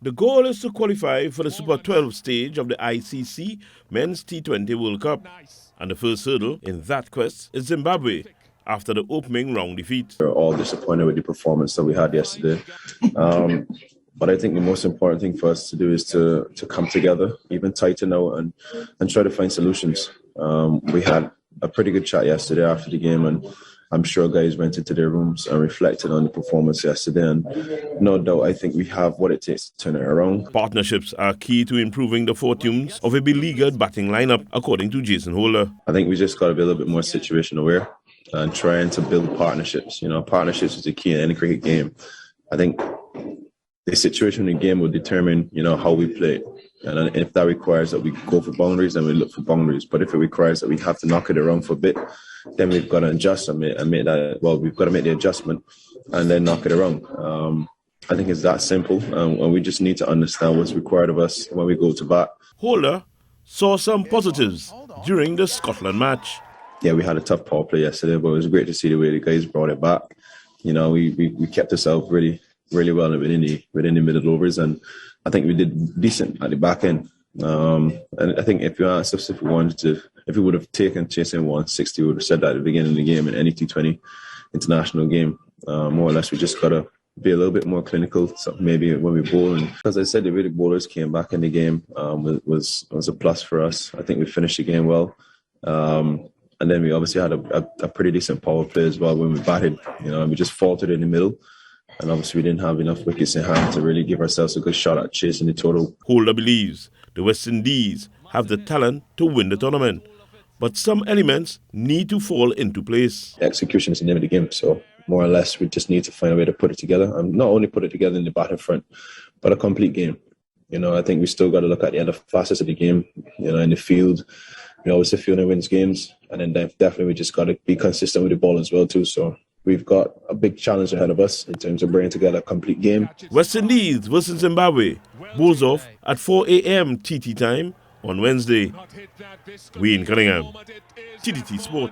The goal is to qualify for the Super 12 stage of the ICC Men's T20 World Cup. And the first hurdle in that quest is Zimbabwe, after the opening round defeat. We're all disappointed with the performance that we had yesterday. But I think the most important thing for us to do is to come together, even tighten out and try to find solutions. We had a pretty good chat yesterday after the game, and I'm sure guys went into their rooms and reflected on the performance yesterday. And no doubt, I think we have what it takes to turn it around. Partnerships are key to improving the fortunes of a beleaguered batting lineup, according to Jason Holder. I think we just got to be a little bit more situation aware and trying to build partnerships. Partnerships is the key in any cricket game. I think the situation in the game will determine, how we play. And if that requires that we go for boundaries, then we look for boundaries. But if it requires that we have to knock it around for a bit, then we've got to adjust and make that. Well, we've got to make the adjustment and then knock it around. I think it's that simple, and we just need to understand what's required of us when we go to bat. Holder saw some positives during the Scotland match. Yeah, we had a tough power play yesterday, but it was great to see the way the guys brought it back. We kept ourselves really well within the middle overs, and I think we did decent at the back end. And I think if you asked us if we would have taken chasing 160, we would have said that at the beginning of the game in any T20 international game. More or less, we just got to be a little bit more clinical. So maybe when we bowl, and as I said, the way the bowlers came back in the game was a plus for us. I think we finished the game well. And then we obviously had a pretty decent power play as well when we batted. And we just faltered in the middle. And obviously we didn't have enough wickets in hand to really give ourselves a good shot at chasing the total. Holder believes the West Indies have the talent to win the tournament, but some elements need to fall into place. Execution is the name of the game, so more or less we just need to find a way to put it together. And not only put it together in the batting front, but a complete game. I think we still got to look at the other facets of the game. In the field, obviously fielding wins games, and then definitely we just got to be consistent with the ball as well too. So we've got a big challenge ahead of us in terms of bringing together a complete game. West Indies versus Zimbabwe bowls off at 4 a.m. TT time on Wednesday. Wayne Cunningham, TTT Sport.